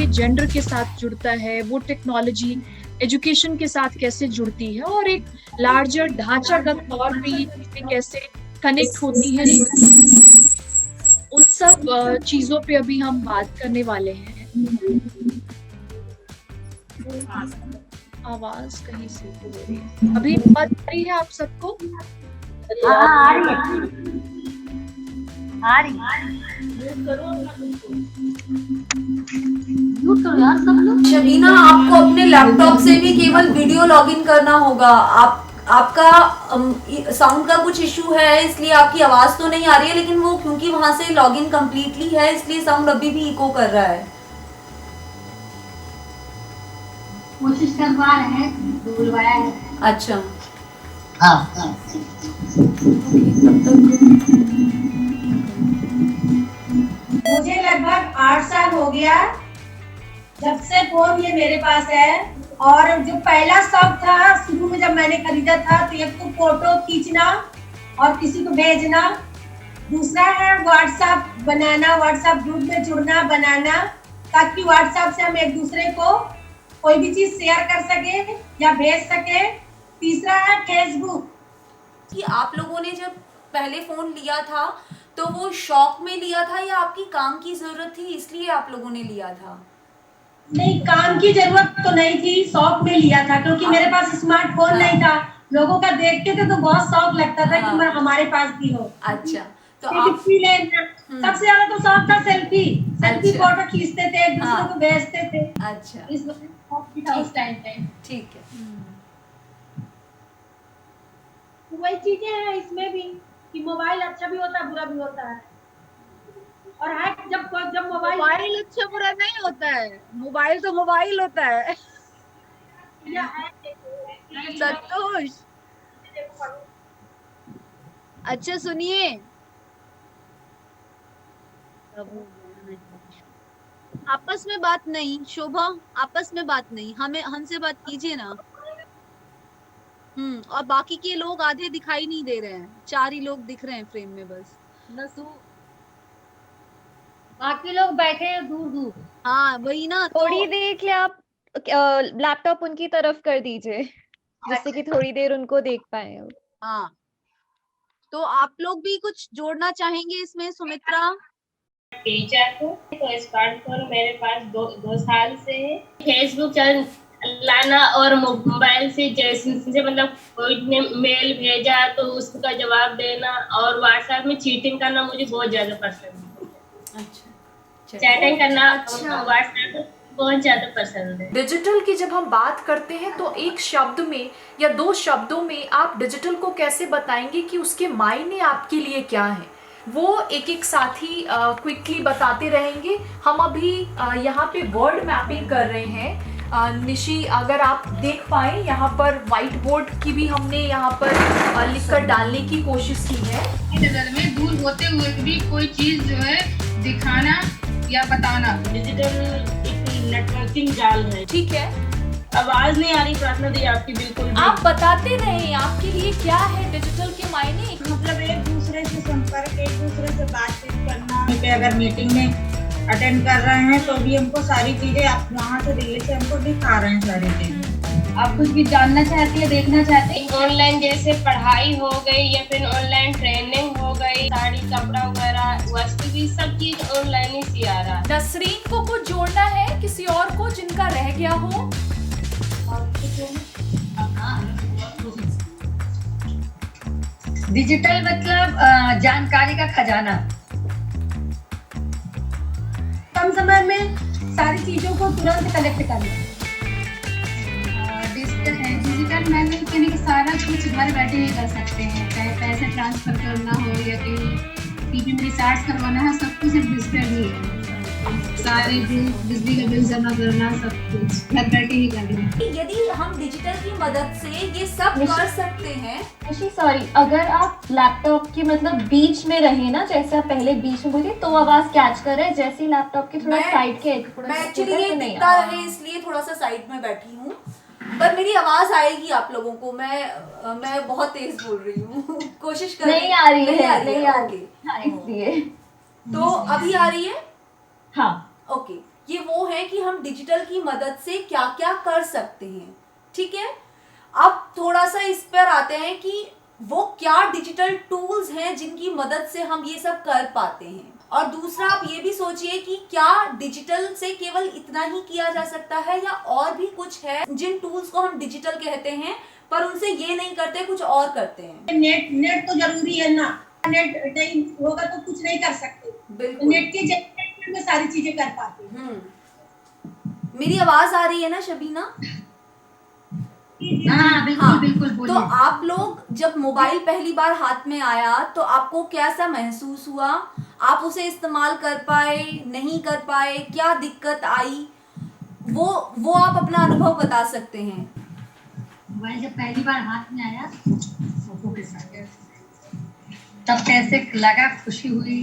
के जेंडर के साथ जुड़ता है, वो टेक्नोलॉजी एजुकेशन के साथ कैसे जुड़ती है, और एक लार्जर ढांचागत तौर पे ये चीजें कैसे कनेक्ट होती है, उन सब चीजों पे अभी हम बात करने वाले हैं। आवाज कहीं से हो रही है, अभी आवाज आ रही है आप सबको? आ रही है, आ रही है। म्यूट करो यार सब लोग। शबीना, आपको अपने लैपटॉप से भी केवल वीडियो लॉगिन करना होगा। आपका साउंड का कुछ इशू है, इसलिए आपकी आवाज तो नहीं आ रही है, लेकिन वो क्योंकि वहां से लॉगिन कंप्लीटली है इसलिए साउंड अभी भी इको कर रहा है। कोशिश करवा रहे हैं, बुलवाया है। अच्छा, हाँ। मुझे लगभग 8 साल हो गया जब से फोन ये मेरे पास है। और जो पहला शौक था शुरू में जब मैंने खरीदा था, तो एक तो फोटो खींचना और किसी को भेजना, दूसरा है व्हाट्सएप बनाना, व्हाट्सएप ग्रुप में जुड़ना बनाना, ताकि व्हाट्सएप से हम एक दूसरे को कोई भी चीज शेयर कर सके या भेज सके। तीसरा है फेसबुक। कि आप लोगों ने जब पहले फोन लिया था तो वो शौक में लिया था या आपकी काम की जरूरत थी इसलिए आप लोगों ने लिया था? नहीं, काम की जरूरत तो नहीं थी, शौक में लिया था, क्योंकि मेरे पास स्मार्टफोन नहीं था। लोगों का देखते थे तो बहुत शौक लगता था कि मैं हमारे पास भी हो। अच्छा, तो सेल्फी लेना सबसे ज्यादा तो शौक था, सेल्फी अच्छा। फोटो खींचते थे, एक दूसरे को भेजते थे। अच्छा, इस वजह से शौक भी था उस टाइम पे। ठीक है। तो वही चीजें हैं इसमें भी कि मोबाइल अच्छा भी होता है, बुरा भी होता है। और हैक जब मोबाइल अच्छा बुरा नहीं होता है, मोबाइल तो मोबाइल होता है। संतोष, अच्छा सुनिए, आपस में बात नहीं, शोभा आपस में बात नहीं, हमें हमसे बात कीजिए ना। और बाकी के लोग आधे दिखाई नहीं दे रहे हैं, 4 ही लोग दिख रहे हैं फ्रेम में बस। नसू, बाकी लोग बैठे हैं दूर दूर। हाँ वही ना, थोड़ी देर के लिए आप लैपटॉप उनकी तरफ कर दीजिए जिससे कि थोड़ी देर उनको देख पाए। हाँ तो आप लोग भी कुछ जोड़ना चाहेंगे इसमें? सुमित्रा, टीचर को तो स्मार्टफोन मेरे पास दो साल से है। फेसबुक चलाना और मोबाइल से जैसे मतलब कोई ने मेल भेजा तो उसका जवाब देना, और व्हाट्सएप में चीटिंग करना मुझे बहुत ज्यादा पसंद है। अच्छा, चैटिंग करना अच्छा। व्हाट्सएप बहुत ज्यादा पसंद है। डिजिटल की जब हम बात करते हैं तो एक शब्द में या दो शब्दों में आप डिजिटल को कैसे बताएंगे कि उसके मायने आपके लिए क्या हैं? वो एक एक साथी क्विकली बताते रहेंगे। हम अभी यहाँ पे वर्ड मैपिंग कर रहे हैं। निशी, अगर आप देख पाए यहाँ पर व्हाइट बोर्ड की भी हमने यहाँ पर लिखकर डालने की कोशिश की है। नजर में दूर होते हुए भी कोई चीज जो है दिखाना या बताना। डिजिटल एक नेटवर्किंग जाल है। ठीक है, आवाज नहीं आ रही प्रार्थना दी आपकी बिल्कुल भी। आप बताते रहे आपके लिए क्या है डिजिटल के मायने। मतलब एक दूसरे से संपर्क, एक दूसरे से बातचीत करना। अगर मीटिंग में अटेंड कर रहे हैं तो भी हमको सारी चीजें आप वहाँ से दिल्ली से हमको दिखा रहे हैं सारी चीजें। आप कुछ भी जानना चाहते हैं, देखना चाहते हैं, ऑनलाइन जैसे पढ़ाई हो गई या फिर ऑनलाइन ट्रेनिंग हो गई, साड़ी कपड़ा वगैरह वस्तु भी सब चीज ऑनलाइन ही सिया रहा है। नसरीन को कुछ जोड़ना है किसी और को जिनका रह गया हो? डिजिटल मतलब जानकारी का खजाना। कम समय में सारी चीजों को तुरंत कलेक्ट करना। डिजिटल मैनेज करने के सारा कुछ घर बैठे ही कर सकते हैं, चाहे पैसे ट्रांसफर करना हो या कहीं टीवी में रिचार्ज करवाना है, सब कुछ डिजिटल ही है। सारे बिल, बिजली का बिल जमा करना, सब कुछ घर बैठे ही करना। यदि हम डिजिटल की मदद से ये सब कर सकते हैं। सॉरी, अगर आप लैपटॉप के मतलब बीच में रहे ना, जैसे आप पहले बीच में बोले तो आवाज कैच कर रहे, जैसे ही लैपटॉप के थोड़ा साइड के मैं एक्चुअली ये दिखता रहे इसलिए थोड़ा सा साइड में बैठी हूँ, पर मेरी आवाज आएगी आप लोगों को। मैं बहुत तेज बोल रही हूँ। कोशिश कर नहीं आ रही है, नहीं आ रही इसलिए। तो अभी आ रही है? हाँ, ओके। ये वो है कि हम डिजिटल की मदद से क्या क्या कर सकते हैं, ठीक है। अब थोड़ा सा इस पर आते हैं कि वो क्या डिजिटल टूल्स हैं जिनकी मदद से हम ये सब कर पाते हैं। और दूसरा आप ये भी सोचिए कि क्या डिजिटल से केवल इतना ही किया जा सकता है या और भी कुछ है जिन टूल्स को हम डिजिटल कहते हैं पर उनसे ये नहीं करते, कुछ और करते हैं। नेट तो जरूरी है ना, नेट नहीं होगा तो कुछ नहीं कर सकते। बिल्कुल, नेट के जरिए में सारी चीजें कर पाते हैं। मेरी आवाज आ रही है ना शबीना? हाँ बिल्कुल बिल्कुल तो बोलिए। आप लोग जब मोबाइल पहली बार हाथ में आया तो आपको कैसा महसूस हुआ? आप उसे इस्तेमाल कर पाए, नहीं कर पाए, क्या दिक्कत आई, वो आप अपना अनुभव बता सकते हैं। मोबाइल जब पहली बार हाथ में आया तब कैसे लगा, खुशी हुई,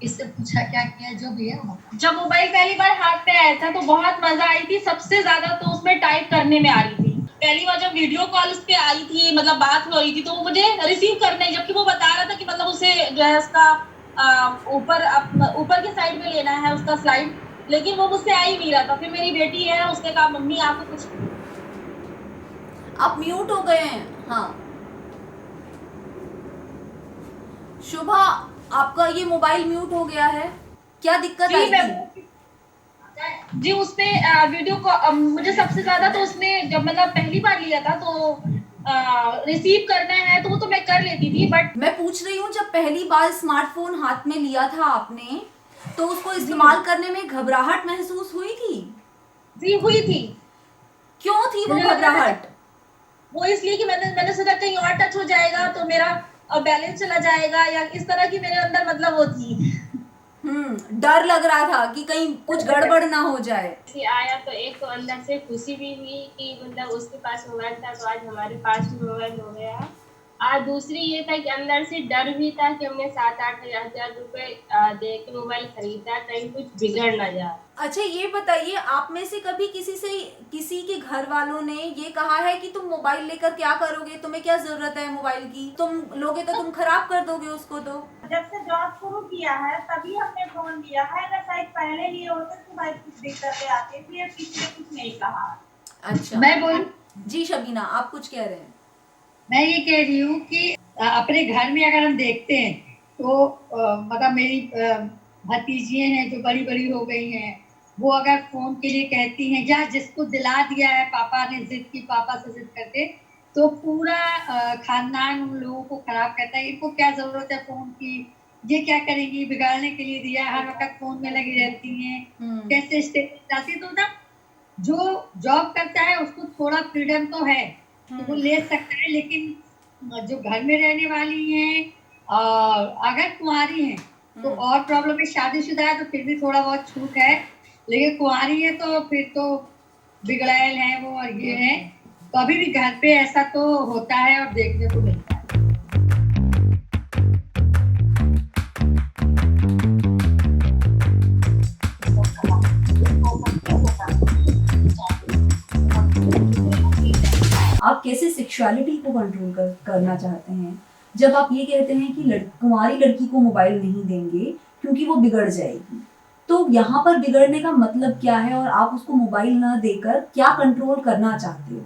इससे पूछा क्या किया, जो भी है। जब मोबाइल पहली बार हाथ में आया था तो बहुत मजा आई थी। सबसे ज्यादा तो उसमें टाइप करने में आ रही थी। पहली बार जब वीडियो कॉल उस पे आई थी, मतलब बात हो रही थी, तो वो मुझे रिसीव करने, जबकि वो बता रहा था कि मतलब उसे जो है उसका ऊपर के साइड में लेना है उसका स्लाइड, लेकिन वो मुझसे आ ही नहीं रहा था। फिर मेरी बेटी है, उसने कहा मम्मी आपको कुछ, आप म्यूट हो गए हैं। हाँ शुभा, आपका ये मोबाइल म्यूट हो गया है, क्या दिक्कत आई थी? जी उसपे वीडियो को मुझे सबसे ज्यादा तो उसमें जब मतलब पहली बार लिया था तो रिसीव करना है तो वो तो मैं कर लेती थी, बट मैं पूछ रही हूँ जब पहली बार स्मार्टफोन हाथ में लिया था आपने तो उसको इस्तेमाल करने में घबराहट महसूस हुई थी? जी हुई थी। क्यों थी वो घबराहट? वो इसलिए कि मैंने सोचा कहीं और टच हो जाएगा तो मेरा बैलेंस चला जाएगा, या इस तरह की मेरे अंदर मतलब वो थी। डर लग रहा था कि कहीं कुछ गड़बड़ ना हो जाए। आया तो एक तो अंदर से खुशी भी हुई कि मतलब उसके पास मोबाइल था तो आज हमारे पास भी मोबाइल हो गया। और दूसरी ये था कि अंदर से डर भी था कि हमने 7-8 हजार रुपए दे के मोबाइल खरीदा, कहीं कुछ बिगड़ ना जाए। अच्छा ये बताइए, आप में से कभी किसी के घर वालों ने ये कहा है कि तुम मोबाइल लेकर क्या करोगे, तुम्हें क्या जरूरत है मोबाइल की, तुम लोगे तो तुम खराब कर दोगे उसको? तो जब से जॉब शुरू किया है तभी हमने फोन लिया है, अगर शायद पहले लिए होते तो भाई कुछ दिक्कतें आती थी, किसी ने कुछ नहीं कहा। अच्छा मैं बोलूं? जी शबीना, आप कुछ कह रहे हैं? मैं ये कह रही हूँ कि अपने घर में अगर हम देखते हैं तो मतलब मेरी भतीजियाँ हैं जो बड़ी बड़ी हो गई हैं, वो अगर फोन के लिए कहती हैं या जिसको दिला दिया है पापा ने जिद की, पापा से जिद करके, तो पूरा खानदान उन लोगों को खराब करता है। इनको क्या जरूरत है फोन की, ये क्या करेंगी, बिगाड़ने के लिए दिया, हर वक्त फोन में लगी रहती हैं, कैसे स्टेटस डालती। तो ना जो जॉब करता है उसको थोड़ा फ्रीडम तो है, तो वो ले सकता है, लेकिन जो घर में रहने वाली हैं और अगर कुंवारी हैं तो और प्रॉब्लम है। शादीशुदा है तो फिर भी थोड़ा बहुत छूट है, लेकिन कुंवारी है तो फिर तो बिगड़ैल है वो, और ये है। तो अभी भी घर पे ऐसा तो होता है और देखने को मिलता है। आप कैसे सेक्सुअलिटी को कंट्रोल करना चाहते हैं जब आप ये कहते हैं कि कुंवारी लड़की को मोबाइल नहीं देंगे क्योंकि वो बिगड़ जाएगी? तो यहाँ पर बिगड़ने का मतलब क्या है और आप उसको मोबाइल ना देकर क्या कंट्रोल करना चाहते हो?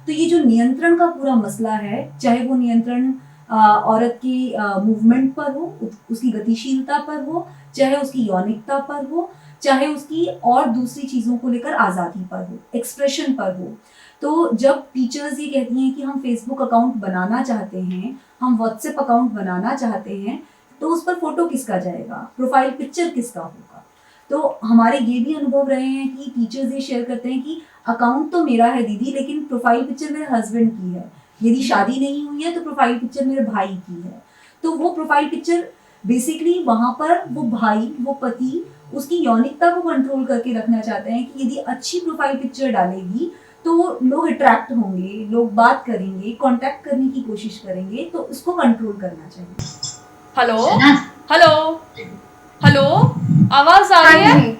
तो ये जो नियंत्रण का पूरा मसला है, चाहे वो नियंत्रण औरत की मूवमेंट पर हो, उसकी गतिशीलता पर हो, चाहे उसकी यौनिकता पर हो, चाहे उसकी और दूसरी चीज़ों को लेकर आज़ादी पर हो, एक्सप्रेशन पर हो। तो जब टीचर्स ये कहती हैं कि हम फेसबुक अकाउंट बनाना चाहते हैं, हम व्हाट्सएप अकाउंट बनाना चाहते हैं, तो उस पर फोटो किसका जाएगा, प्रोफाइल पिक्चर किसका होगा? तो हमारे ये भी अनुभव रहे हैं कि टीचर्स ये शेयर करते हैं कि अकाउंट तो मेरा है दीदी, लेकिन प्रोफाइल पिक्चर मेरे हस्बैंड की है, यदि शादी नहीं हुई है तो प्रोफाइल पिक्चर मेरे भाई की है। तो वो प्रोफाइल पिक्चर बेसिकली वहाँ पर वो भाई, वो पति, उसकी यौनिकता को कंट्रोल करके रखना चाहते हैं कि यदि अच्छी प्रोफाइल पिक्चर डालेगी तो लोग अट्रैक्ट होंगे, लोग बात करेंगे, कांटेक्ट करने की कोशिश करेंगे, तो इसको कंट्रोल करना चाहिए। हेलो हेलो हेलो, आवाज आ रही है?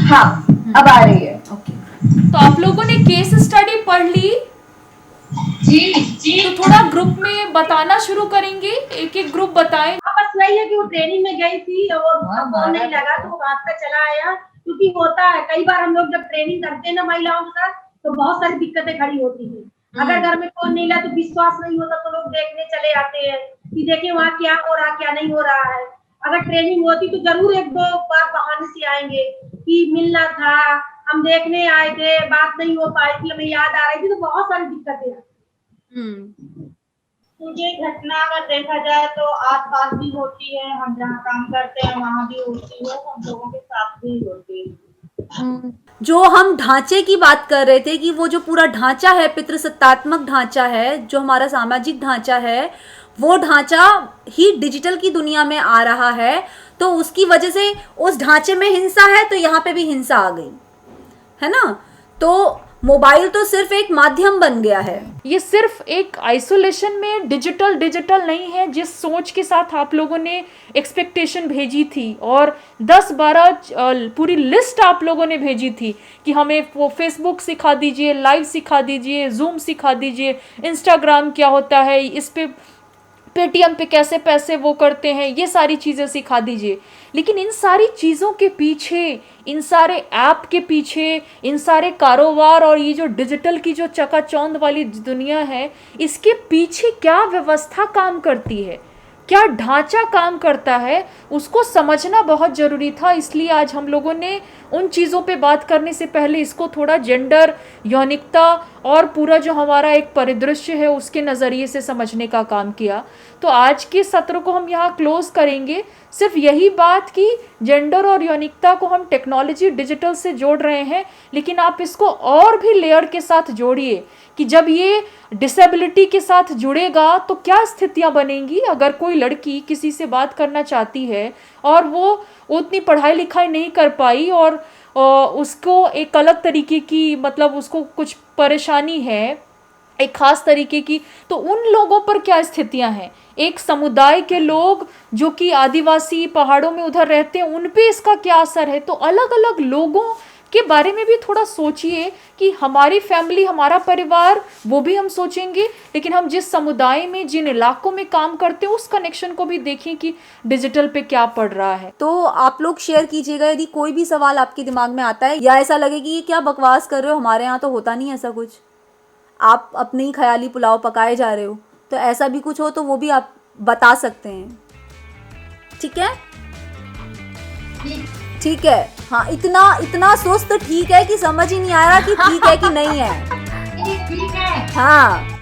हाँ अब आ रही है। ओके, तो आप लोगों ने केस स्टडी पढ़ ली? जी तो थोड़ा ग्रुप में बताना शुरू करेंगे, एक एक ग्रुप बताएं। बस वही है कि वो ट्रेनिंग में गई थी और फोन नहीं लगा तो वो भाग कर चला आया, क्योंकि होता है कई बार हम लोग जब ट्रेनिंग करते हैं ना महिलाओं के साथ, तो बहुत सारी दिक्कतें खड़ी होती हैं। अगर घर में फोन नहीं ला तो विश्वास नहीं होता, तो लोग देखने चले आते हैं कि देखिए वहाँ क्या हो रहा क्या नहीं हो रहा है। अगर ट्रेनिंग होती तो जरूर एक दो बार बहाने से आएंगे कि मिलना था, हम देखने आए थे, बात नहीं हो पाई थी, हमें याद आ रही थी, तो बहुत सारी दिक्कतें हैं। तो ये घटना अगर देखा जाए तो आस पास भी होती है, हम जहाँ काम करते हैं वहाँ भी होती है, हम लोगों के साथ भी होती है। जो हम ढांचे की बात कर रहे थे कि वो जो पूरा ढांचा है, पितृसत्तात्मक ढांचा है, जो हमारा सामाजिक ढांचा है, वो ढांचा ही डिजिटल की दुनिया में आ रहा है, तो उसकी वजह से उस ढांचे में हिंसा है, तो यहाँ पे भी हिंसा आ गई है ना। तो मोबाइल तो सिर्फ एक माध्यम बन गया है। ये सिर्फ एक आइसोलेशन में डिजिटल नहीं है, जिस सोच के साथ आप लोगों ने एक्सपेक्टेशन भेजी थी और 10-12 पूरी लिस्ट आप लोगों ने भेजी थी कि हमें वो फेसबुक सिखा दीजिए, लाइव सिखा दीजिए, जूम सिखा दीजिए, इंस्टाग्राम क्या होता है, इस पे पेटीएम पे कैसे पैसे वो करते हैं, ये सारी चीज़ें सिखा दीजिए। लेकिन इन सारी चीज़ों के पीछे, इन सारे ऐप के पीछे, इन सारे कारोबार और ये जो डिजिटल की जो चकाचौंध वाली दुनिया है, इसके पीछे क्या व्यवस्था काम करती है, क्या ढांचा काम करता है, उसको समझना बहुत ज़रूरी था। इसलिए आज हम लोगों ने उन चीज़ों पे बात करने से पहले इसको थोड़ा जेंडर, यौनिकता और पूरा जो हमारा एक परिदृश्य है उसके नज़रिए से समझने का काम किया। तो आज के सत्र को हम यहाँ क्लोज करेंगे सिर्फ यही बात कि जेंडर और यौनिकता को हम टेक्नोलॉजी डिजिटल से जोड़ रहे हैं, लेकिन आप इसको और भी लेयर के साथ जोड़िए कि जब ये डिसेबिलिटी के साथ जुड़ेगा तो क्या स्थितियां बनेंगी। अगर कोई लड़की किसी से बात करना चाहती है और वो उतनी पढ़ाई लिखाई नहीं कर पाई और उसको एक अलग तरीके की, मतलब उसको कुछ परेशानी है एक खास तरीके की, तो उन लोगों पर क्या स्थितियां हैं। एक समुदाय के लोग जो कि आदिवासी पहाड़ों में उधर रहते हैं, उन पे इसका क्या असर है। तो अलग अलग लोगों के बारे में भी थोड़ा सोचिए कि हमारी फैमिली, हमारा परिवार, वो भी हम सोचेंगे, लेकिन हम जिस समुदाय में, जिन इलाकों में काम करते हैं, उस कनेक्शन को भी देखें कि डिजिटल पे क्या पड़ रहा है। तो आप लोग शेयर कीजिएगा यदि कोई भी सवाल आपके दिमाग में आता है या ऐसा लगे कि ये क्या बकवास कर रहे हो, हमारे यहाँ तो होता नहीं ऐसा कुछ, आप अपने ही ख्याली पुलाव पकाए जा रहे हो, तो ऐसा भी कुछ हो तो वो भी आप बता सकते हैं। ठीक है, ठीक है। हाँ, इतना सोच तो ठीक है कि समझ ही नहीं आ रहा कि ठीक है कि नहीं है। ठीक है। हाँ,